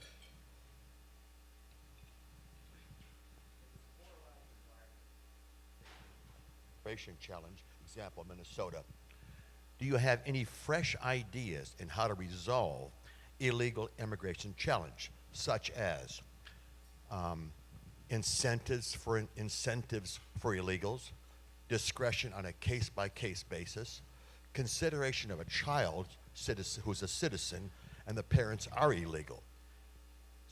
Challenge, example, Minnesota. Do you have any fresh ideas in how to resolve illegal immigration challenge, such as incentives for illegals, discretion on a case-by-case basis, consideration of a child who's a citizen and the parents are illegal,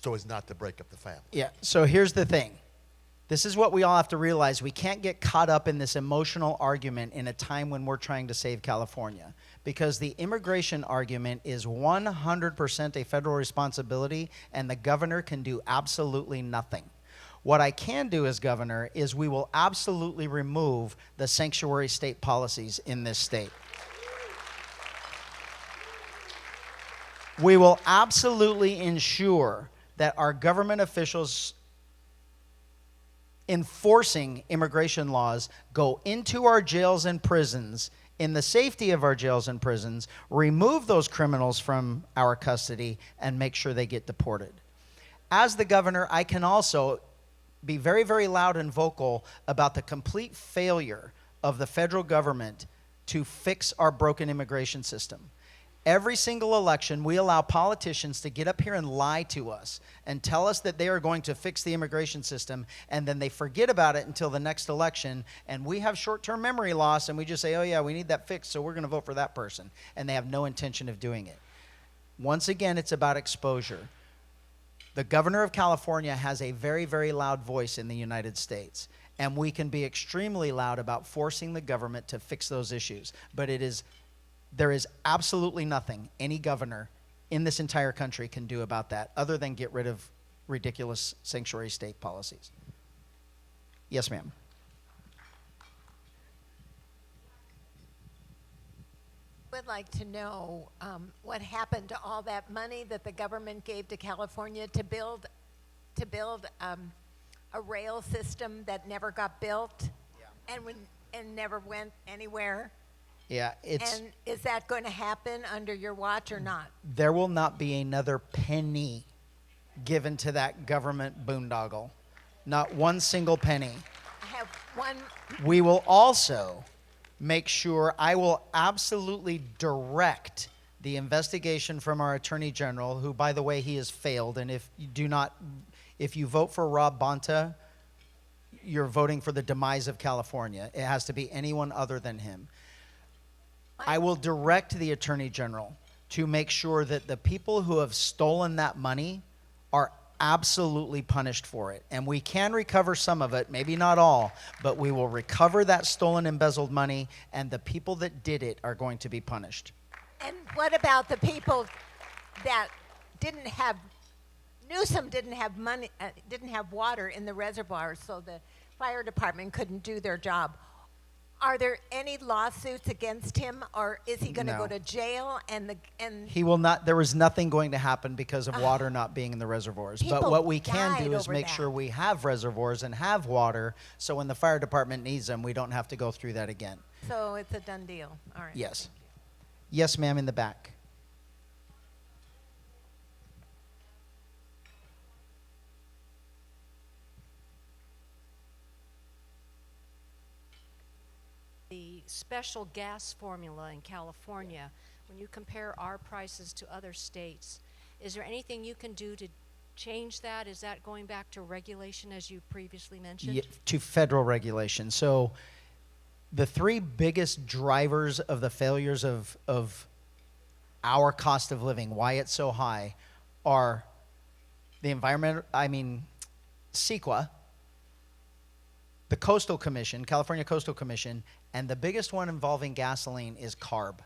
so as not to break up the family? Yeah, so here's the thing. This is what we all have to realize. We can't get caught up in this emotional argument in a time when we're trying to save California, because the immigration argument is 100% a federal responsibility, and the governor can do absolutely nothing. What I can do as governor is we will absolutely remove the sanctuary state policies in this state. We will absolutely ensure that our government officials enforcing immigration laws go into our jails and prisons, in the safety of our jails and prisons, remove those criminals from our custody, and make sure they get deported. As the governor, I can also be very, very loud and vocal about the complete failure of the federal government to fix our broken immigration system. Every single election, we allow politicians to get up here and lie to us and tell us that they are going to fix the immigration system, and then they forget about it until the next election, and we have short-term memory loss, and we just say, oh yeah, we need that fixed, so we're going to vote for that person, and they have no intention of doing it. Once again, it's about exposure. The governor of California has a very, very loud voice in the United States, and we can be extremely loud about forcing the government to fix those issues, but there is absolutely nothing any governor in this entire country can do about that other than get rid of ridiculous sanctuary state policies. Yes, ma'am. I would like to know what happened to all that money that the government gave to California to build a rail system that never got built, and never went anywhere. Yeah, And is that going to happen under your watch or not? there will not be another penny given to that government boondoggle. Not one single penny. I have one. We will also make sure, I will absolutely direct the investigation from our Attorney General, who, by the way, he has failed. And if you vote for Rob Bonta, you're voting for the demise of California. It has to be anyone other than him. I will direct the Attorney General to make sure that the people who have stolen that money are absolutely punished for it. And we can recover some of it, maybe not all, but we will recover that stolen, embezzled money, and the people that did it are going to be punished. And what about the people that didn't have, Newsom didn't have money, didn't have water in the reservoirs, so the fire department couldn't do their job? Are there any lawsuits against him, or is he going to No. go to jail? And He will not, there is nothing going to happen because of water not being in the reservoirs. But People what we can died do is over make that. sure we have reservoirs and have water, so when the fire department needs them, we don't have to go through that again. so it's a done deal. All right. Yes. Yes, ma'am, in the back. The special gas formula in California, when you compare our prices to other states, is there anything you can do to change that? Is that going back to regulation, as you previously mentioned? To federal regulation. So the three biggest drivers of the failures of our cost of living, why it's so high, are the environment, CEQA, the Coastal Commission, California Coastal Commission, and the biggest one involving gasoline is CARB.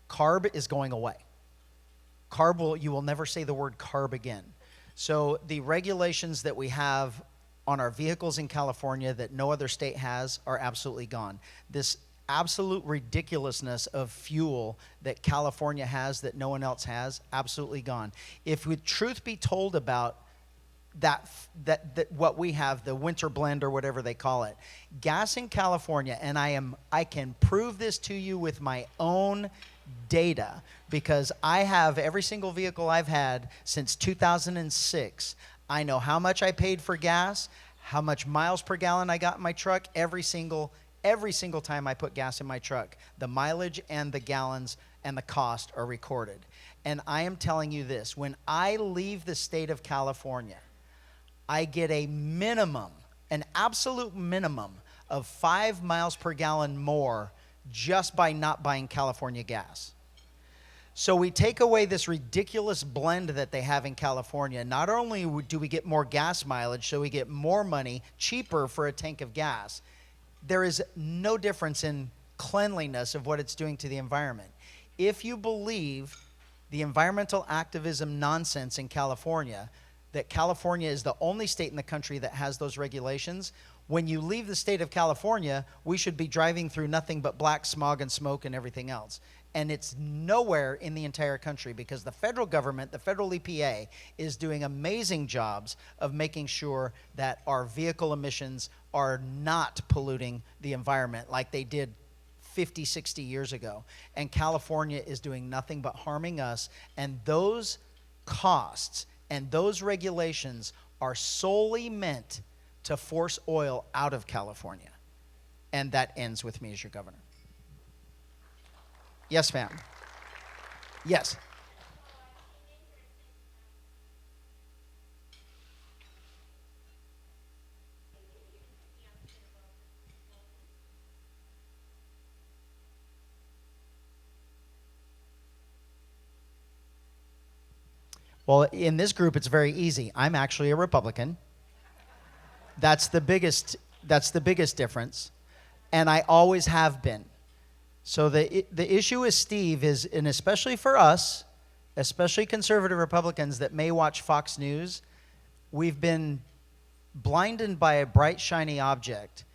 CARB is going away. You will never say the word CARB again. So the regulations that we have on our vehicles in California that no other state has are absolutely gone. This absolute ridiculousness of fuel that California has that no one else has, absolutely gone. If with truth be told about that what we have, the winter blend or whatever they call it, gas in California, and I can prove this to you with my own data, because I have every single vehicle I've had since 2006. I know how much I paid for gas, how much miles per gallon I got in my truck every single time I put gas in my truck. The mileage and the gallons and the cost are recorded. And I am telling you this, when I leave the state of California, I get a minimum, an absolute minimum of 5 miles per gallon more just by not buying California gas. So we take away this ridiculous blend that they have in California. Not only do we get more gas mileage, so we get more money, cheaper for a tank of gas, there is no difference in cleanliness of what it's doing to the environment. If you believe the environmental activism nonsense in California, that California is the only state in the country that has those regulations, when you leave the state of California, we should be driving through nothing but black smog and smoke and everything else. And it's nowhere in the entire country, because the federal government, the federal EPA, is doing amazing jobs of making sure that our vehicle emissions are not polluting the environment like they did 50, 60 years ago. And California is doing nothing but harming us. And those costs and those regulations are solely meant to force oil out of California. And that ends with me as your governor. Yes, ma'am. Yes. Well, in this group, it's very easy. I'm actually a Republican. That's the biggest difference. And I always have been. So the issue with Steve is, and especially for us, especially conservative Republicans that may watch Fox News, we've been blinded by a bright, shiny object.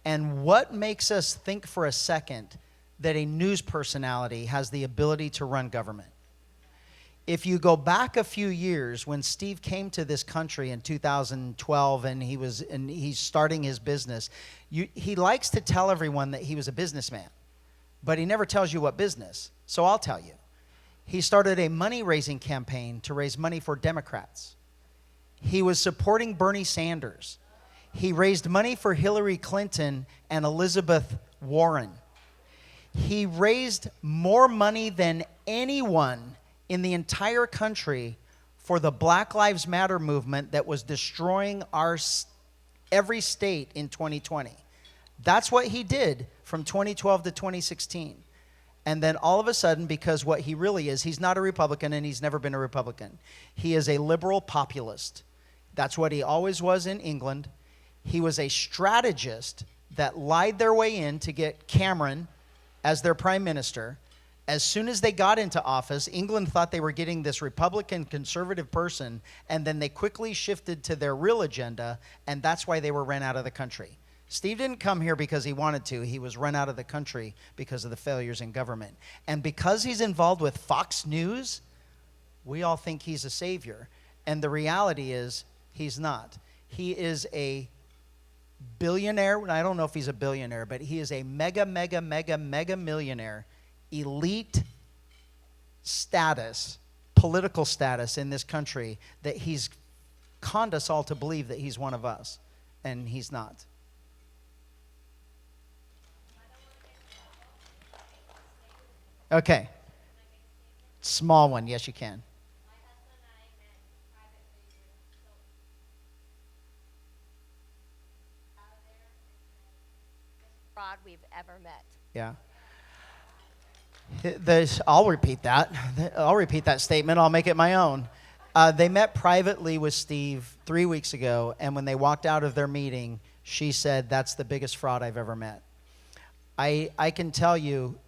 And what makes us think for a second that a news personality has the ability to run government? If you go back a few years, when Steve came to this country in 2012 and he's starting his business, he likes to tell everyone that he was a businessman, but he never tells you what business. So I'll tell you. He started a money-raising campaign to raise money for Democrats. He was supporting Bernie Sanders. He raised money for Hillary Clinton and Elizabeth Warren. He raised more money than anyone in the entire country for the Black Lives Matter movement that was destroying every state in 2020. That's what he did from 2012 to 2016. And then all of a sudden, because what he really is, he's not a Republican and he's never been a Republican. He is a liberal populist. That's what he always was in England. He was a strategist that lied their way in to get Cameron as their prime minister. As soon as they got into office, England thought they were getting this Republican conservative person, and then they quickly shifted to their real agenda, and that's why they were run out of the country. Steve didn't come here because he wanted to. He was run out of the country because of the failures in government. And because he's involved with Fox News, we all think he's a savior. And the reality is, he's not. He is a billionaire. I don't know if he's a billionaire, but he is a mega millionaire, elite status, political status in this country, that he's conned us all to believe that he's one of us, and he's not. Okay. Small one. Yes, you can. Fraud we've ever met. Yeah. I'll repeat that. I'll repeat that statement. I'll make it my own. They met privately with Steve 3 weeks ago, and when they walked out of their meeting, she said, "That's the biggest fraud I've ever met." I can tell you,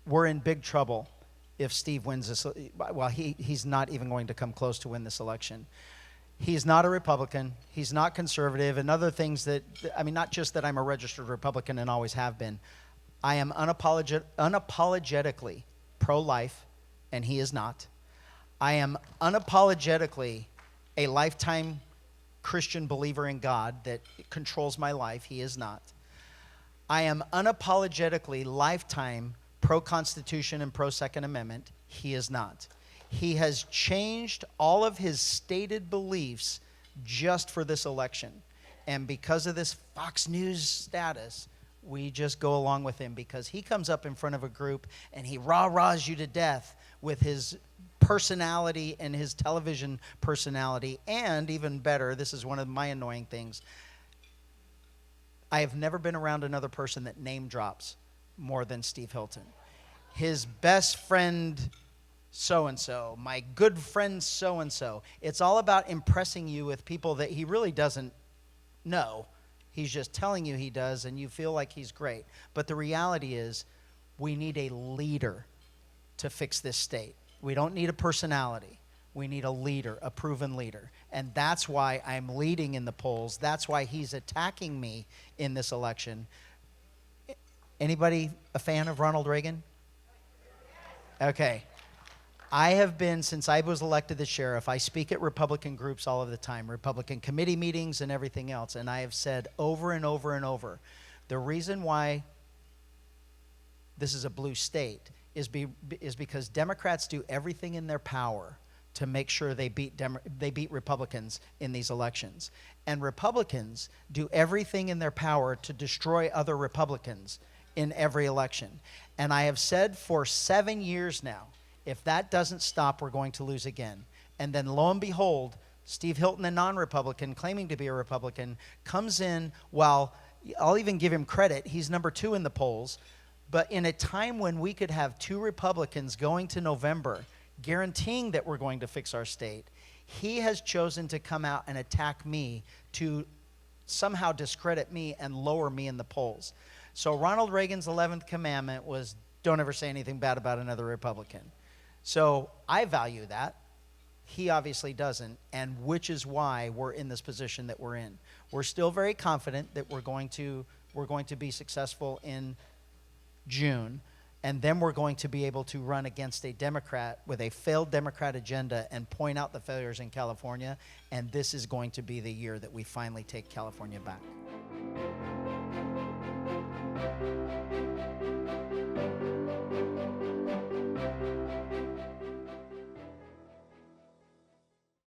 we're in big trouble if Steve wins this. Well, he's not even going to come close to win this election. He's not a Republican. He's not conservative, and other things that, I mean, not just that I'm a registered Republican and always have been. I am unapologetically pro-life, and he is not. I am unapologetically a lifetime Christian believer in God that controls my life. He is not. I am unapologetically lifetime pro-Constitution and pro-Second Amendment. He is not. He has changed all of his stated beliefs just for this election. And because of this Fox News status, we just go along with him, because he comes up in front of a group and he rah-rahs you to death with his personality and his television personality. And even better, this is one of my annoying things, I have never been around another person that name drops more than Steve Hilton. His best friend so-and-so, my good friend so-and-so. It's all about impressing you with people that he really doesn't know. He's just telling you he does, and you feel like he's great. But the reality is, we need a leader to fix this state. We don't need a personality. We need a leader, a proven leader. And that's why I'm leading in the polls. That's why he's attacking me in this election. Anybody a fan of Ronald Reagan? Okay. I have been, since I was elected the sheriff, I speak at Republican groups all of the time, Republican committee meetings and everything else, and I have said over and over and over, the reason why this is a blue state is because Democrats do everything in their power to make sure they beat Republicans in these elections. And Republicans do everything in their power to destroy other Republicans in every election. And I have said for 7 years now, if that doesn't stop, we're going to lose again. And then lo and behold, Steve Hilton, a non-Republican, claiming to be a Republican, comes in while, I'll even give him credit, he's number 2 in the polls. But in a time when we could have 2 Republicans going to November, guaranteeing that we're going to fix our state, he has chosen to come out and attack me, to somehow discredit me and lower me in the polls. So Ronald Reagan's 11th commandment was, don't ever say anything bad about another Republican. So I value that. He obviously doesn't, and which is why we're in this position that we're in. We're still very confident that we're going to be successful in June, and then we're going to be able to run against a Democrat with a failed Democrat agenda and point out the failures in California, and this is going to be the year that we finally take California back.